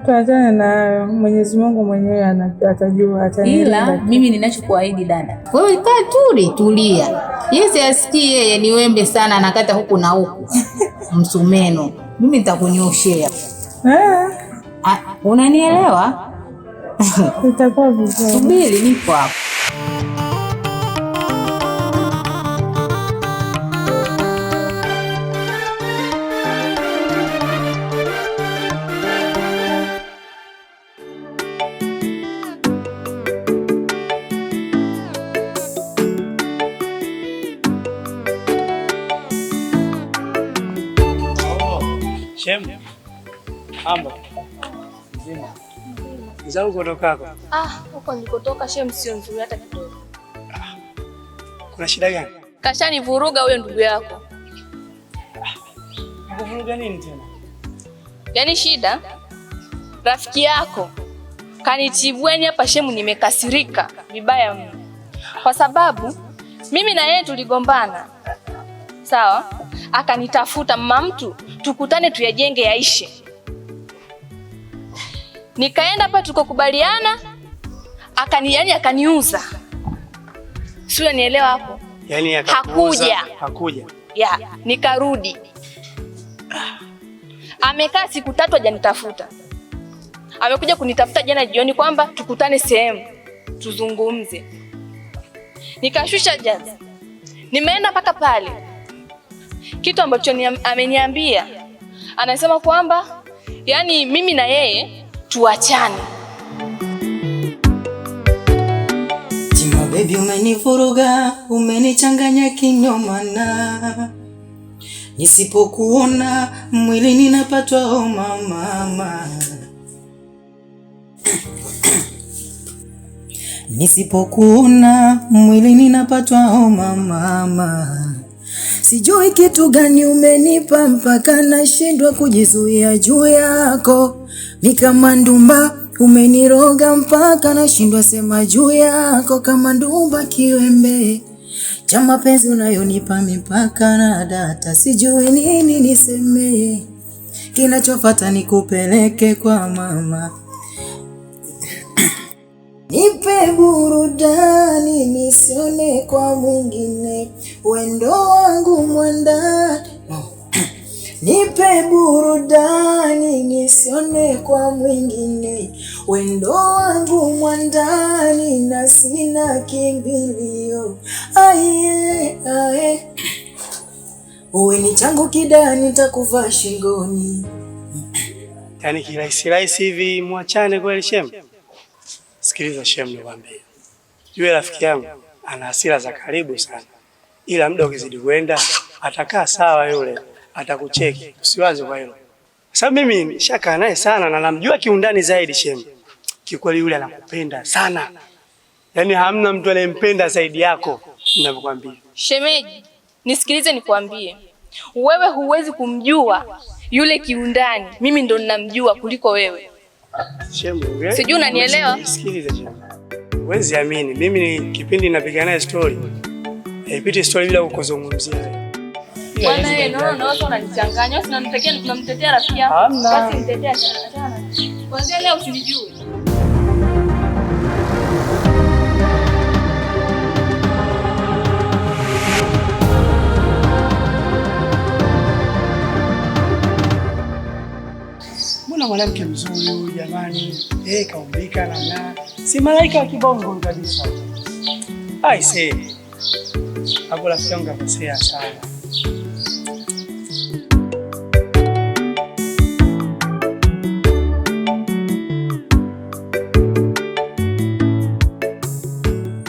Tuachane na Mwenyezi Mungu mwenyewe atajua atanilinda. Ila mimi ninachokuahidi dada, wewe kaa tulia. Yeye asikie yeye ni wembe sana, anakata huku na huku msumeno. Mimi nitakunyoshea. Unanielewa? Itakuwa vizuri. Subiri nipo hapo. Shem. Amba. Nzima. Nzao kutokako. Huko nilikotoka Shem sio nzuri hata kidogo. Kuna shida gani? Kashanivuruga huyo ndugu yako. Kuvuruga nini tena? Yaani shida rafiki yako kanitibweni hapa Shem, nimekasirika vibaya mno. Kwa sababu mimi na yeye tuligombana. Sawa? Akanitafuta, mama mtu tukutane tuyajenge yaishe. Nikaenda hapa tukakubaliana, akaniuza. Sio nielewa hapo? Yaani hakuja. Ya, nikarudi. Amekaa siku 3 hajanitafuta. Amekuja kunitafuta jana jioni kwamba tukutane sehemu tuzungumze. Nikashusha jazi. Nimeenda mpaka pale. Kitu ambacho ameniambia, anasema kwamba yani mimi na yeye tuachane. Tima baby, umenivuruga, umenichanganya kinyomana. Nisipokuona mwili ninapatwa homa mama. Nisipokuona mwili ninapatwa homa mama. Sijui kitu gani umenipa mpaka nashindwa kujizuia juu yako. Ni kama ndumba umeniroga mpaka nashindwa sema juu yako. Kama ndumba kiwembe cha mapenzi unayonipa mipaka na data. Sijui nini niseme, kinachofuata nikupeleke kwa mama. Nipe burudani nisione kwa mwingine, wendo wangu mwandani. Nipe burudani nisione kwa mwingine, wendo wangu mwandani na sina kimbilio. Aye. Uwe ni changu kidani nitakuvaa shingoni. Yaani kirahisi hivi muachane kweli Shem? Sikiliza Shem, nikwambie. Yule rafiki yangu ana hasira za karibu sana. Ila muda ukizidi kwenda atakaa sawa, yule atakucheki. Usiwaze kwa hilo. Sababu mimi nishakaa naye sana na namjua kiundani zaidi Shem. Kikweli yule anakupenda sana. Yaani hamna mtu anayempenda zaidi yako, ninavyokuambia. Shemeji, nisikilize nikwambie. Wewe huwezi kumjua yule kiundani. Mimi ndo ninamjua kuliko wewe. Shemu, sijui unanielewa? Sikiliza Shemu. Huwezi amini, mimi ni kipindi napiga naye story. Haipiti story bila kukuzungumzia. Bwana yeye no watu wananichanganya. Tunamtetea rafiki yako. Basi mtetea sana. Kwanza leo usinijue. Mbona mwanamke mzuri huyu jamani? Kaumbika na si malaika wa kibongo kabisa. I say. Hapo rafiki yangu akosea sana.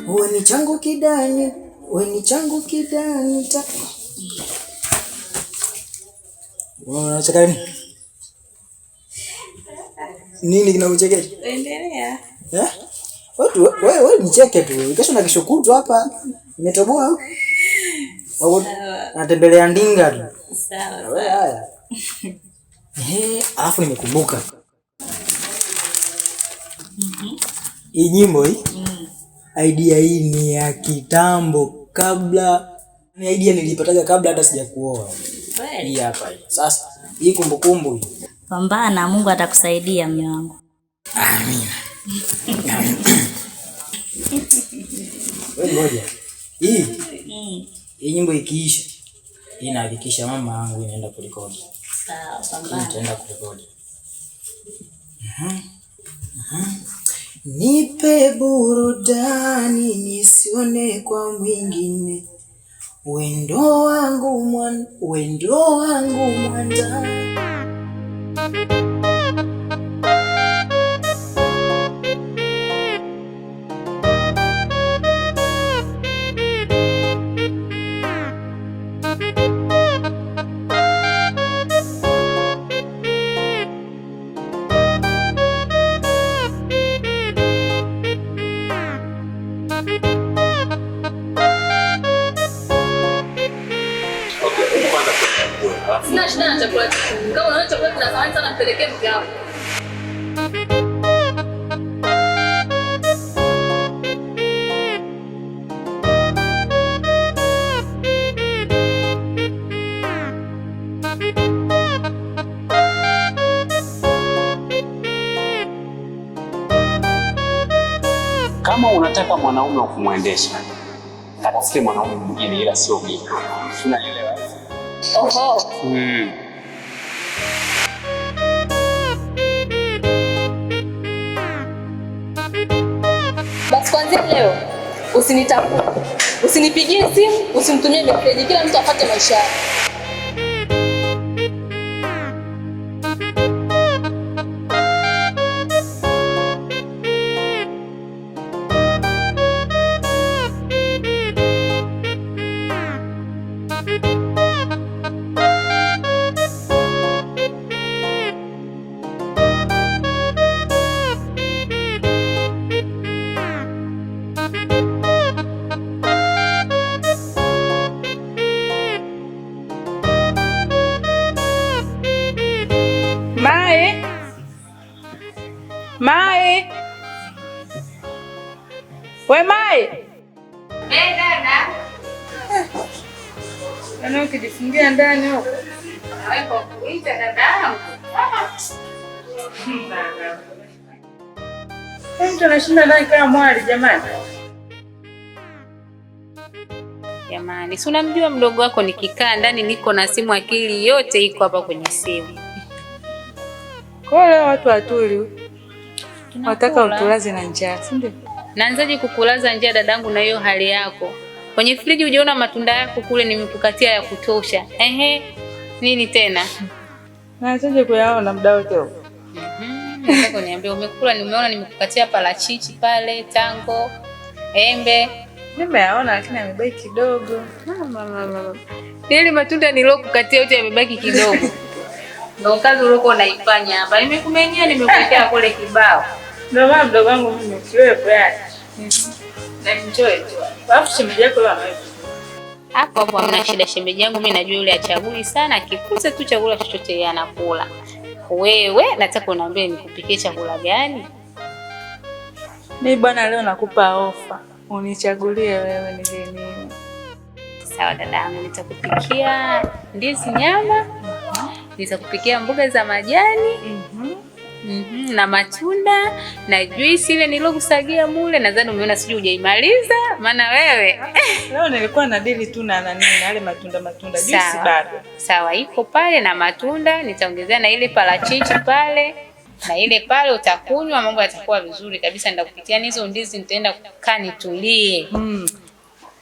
Uwe ni changu kidani, unacheka nini? Nini kinakuchekesha? Endelea. Wewe nicheke tu. Kesho na kesho kutwa hapa nimetoboa. Sawa. Natembelea ndinga tu. Sawa. Wewe haya. Alafu nimekumbuka. Hii nyimbo hii. Idea hii ni ya kitambo, kabla ni idea nilipataga kabla hata sijakuoa. Hii hapa hii. Sasa hii kumbukumbu hii Pambana, Mungu atakusaidia mume wangu. Amina. Wewe ngoja. Hii nyimbo ikiisha, inahakikisha mama yangu inaenda kurekodi. Sawa, pambana. Nitaenda kurekodi. Nipe burudani nisione kwa mwingine. Wendo wangu mwanda. Sina shida na chakula chako. Kama unaona chakula kina thamani sana mpelekee mke wako. Kama unataka mwanaume wa kumwendesha, katafute mwanaume mwingine ila sio mimi. Unaelewa? Oho. Basi kuanzia leo usinitafute, usinipigie simu, usinitumie message, kila mtu apate maisha yake. Mai. We Mai. Dada. Ana ukijifungia ndani huko. Wewe kuita dadangu. Mtu anashinda ndani kama mwali jamani. Jamani, si unamjua mdogo wako, nikikaa ndani niko na simu, akili yote iko hapa kwenye simu. Kwa leo watu watuli. Wataka utulaze na njaa, si ndio? Naanzaje kukulaza njaa dadangu na hiyo hali yako? Kwenye friji hujaona matunda yako kule nimekukatia ya kutosha. Nini tena? Naanzaje kuyaona muda wote huo? Nataka niambie umekula, nimeona nimekukatia parachichi pale, tango, embe. Nimeyaona lakini yamebaki kidogo. Ile matunda nilokukatia yote yamebaki kidogo. Ndio kazi uliokuwa unaifanya hapa. Nimekumenyea, nimekuwekea kule kibao. Ndio maana mdogo wangu mimi siwepo yani. Na enjoy tu. Alafu shemeji yako yeye anaweza. Hapo hamna shida, shemeji yangu mimi najua yule achagui sana, akikuza tu chakula chochote yeye anakula. Wewe nataka uniambie nikupikie chakula gani? Mimi bwana leo nakupa ofa. Unichagulie wewe ni nini? Sawa dadangu, nitakupikia ndizi nyama. Nitakupikia mboga za majani. Na matunda na juice ile nilokusagia mule, nadhani umeona sije hujaimaliza maana wewe. Leo nilikuwa na dili tu na nini yale matunda juice bado. Sawa, iko pale na matunda, nitaongezea na ile parachichi pale. Na ile pale utakunywa, mambo yatakuwa vizuri kabisa. Nitakupitia hizo ndizi, nitaenda kukaa nitulie.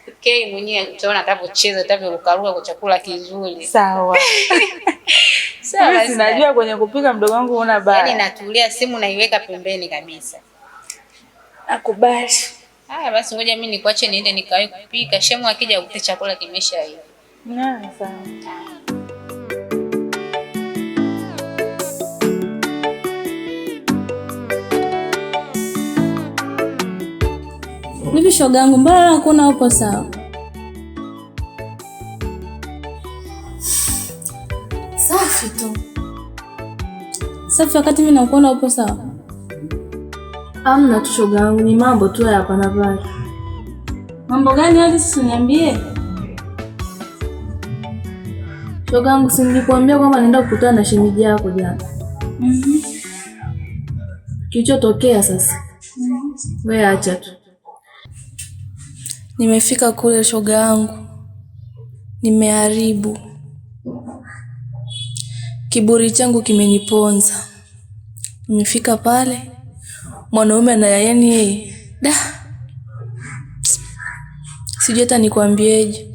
Okay, mwenyewe utaona atavyocheza, atavyorukaruka kwa chakula kizuri. Sawa. Sawa, mimi sinajua kwenye kupika mdogo wangu una baya. Yaani natulia, simu naiweka pembeni kabisa. Nakubali. Haya basi ngoja mimi nikuache niende nikawahi kupika. Shemu akija ukute chakula kimesha hivi. Sawa. Hivi shogangu, mbona hakuna upo sawa? Safi tu. Safi wakati mimi nakuona upo sawa? Amna tu shogangu, ni mambo tu hapa na pale. Mambo gani hadi sisi niambie? Shogangu, si nilikwambia kwamba naenda kukutana na shemeji yako jana. Kilichotokea sasa? Wewe acha tu. Nimefika kule shoga yangu. Nimeharibu. Kiburi changu kimeniponza. Nimefika pale. Mwanaume na yani sijui hata nikwambieje.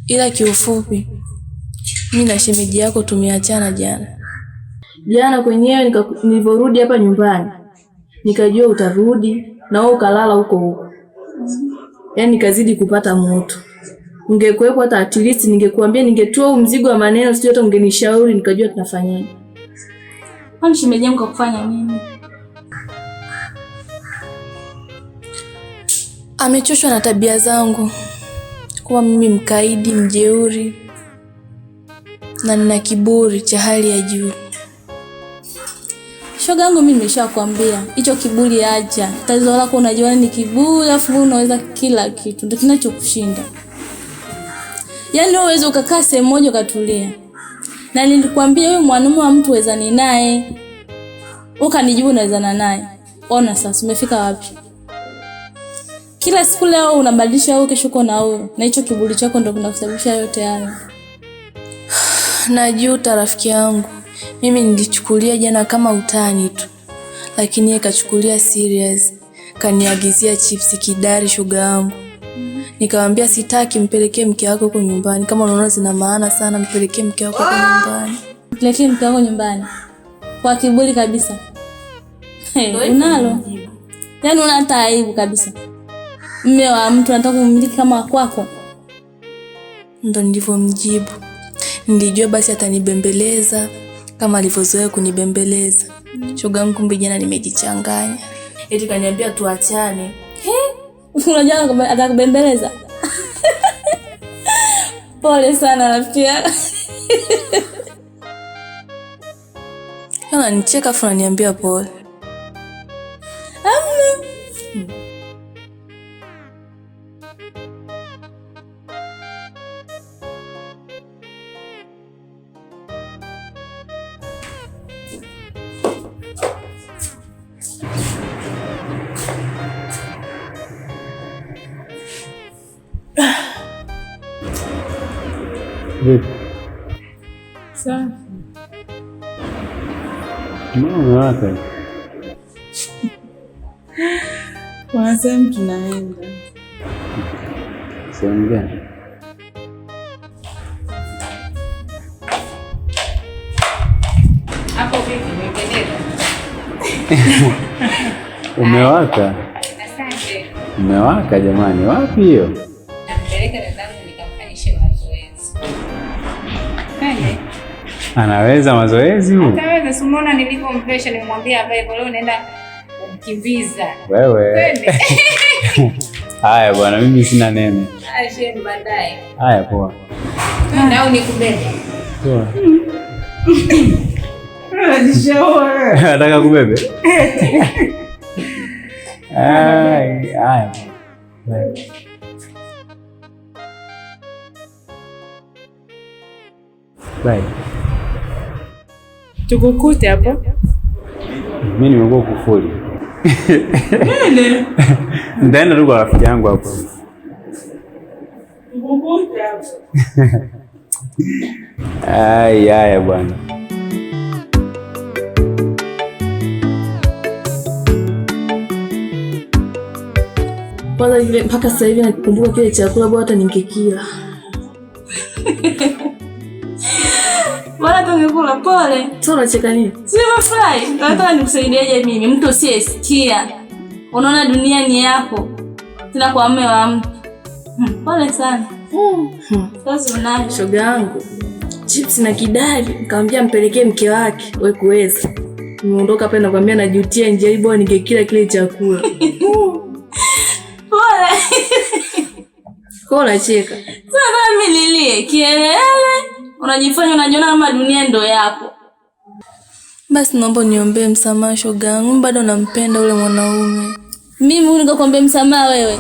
Ila kiufupi mimi na shemeji yako tumeachana jana. Jana kwenyewe nilivyorudi hapa nyumbani nikajua utarudi na wewe ukalala huko. Yaani nikazidi kupata moto. Ungekuwepo hata at least ningekuambia, ningetoa mzigo wa maneno, sio hata ungenishauri nikajua tunafanyaje. Kwani shemeji yangu kufanya nini? Amechoshwa na tabia zangu. Kuwa mimi mkaidi, mjeuri na nina kiburi cha hali ya juu. Shoga yangu mimi nimeshakwambia, hicho kiburi acha. Tatizo lako unajua ni kiburi, afu unaweza kila kitu. Ndio kinachokushinda. Yaani wewe uweze ukakaa sehemu moja ukatulia. Na nilikwambia wewe mwanaume wa mtu wezani naye. Ukanijibu unawezana naye. Ona sasa umefika wapi? Kila siku leo unabadilisha wewe, kesho uko na wewe. Na hicho kiburi chako ndio kinakusababisha yote hayo. Najuta rafiki yangu. Mimi nilichukulia jana kama utani tu. Lakini yeye kachukulia serious. Kaniagizia chips kidari shoga yangu. Nikamwambia sitaki, mpelekee mke wako huko nyumbani. Kama unaona zina maana sana, mpelekee mke wako huko nyumbani. Mpelekee mke wako nyumbani. Kwa kiburi kabisa. Unalo? Yaani una hata aibu kabisa. Mume wa mtu anataka kumiliki kama kwako. Ndio nilivyomjibu. Nilijua basi atanibembeleza kama alivyozoea kunibembeleza. Shoga yangu kumbe jana nimejichanganya. Eti kaniambia tuachane. Unajua atakubembeleza. Pole sana rafiki yangu. Kana nicheka afu ananiambia pole. Sawa. Umewaka. Kwa sehemu tunaenda. Sehemu gani? Hapo vipi umependeza? Umewaka. Asante. Umewaka jamani, wapi hiyo? Nampeleka dadangu nikamfanyishe mazoezi. Kaje? Anaweza mazoezi huyu? Ataweza, simona nilipompresha nimwambia avae, kwa leo naenda kumkimbiza. Wewe. Haya bwana, mimi sina nene. Aje baadaye. Haya poa. Nao nikubebe. Poa. Nishauri. Nataka kubebe. Haya. Bye. Tukukute hapo. Mimi nimekuwa kufuli. Nene. Ndaenda tu kwa rafiki yangu hapo. Tukukute hapo. Haya bwana. Kwanza ile mpaka sasa hivi nakumbuka kile chakula bwana, hata ningekila. Bwana tungekula pole. Sasa unacheka nini? Sio fly. Nataka nikusaidieje mimi? Mtu usiyesikia. Unaona dunia ni yako. Tena kwa mume wa mtu. Pole sana. Sasa unaje? Shoga yangu. Chips na kidari, nikamwambia mpelekee mke wake, wewe kuweza. Nimeondoka pale nakwambia najutia njia hii bwana, ningekila kile chakula. Pole. Kwa unacheka. Sasa mimi nilie kielele. Unajifanya unajiona kama dunia ndo yako. Basi naomba niombee msamaha shoga yangu, bado nampenda ule mwanaume. Mimi nikakwambia msamaha wewe.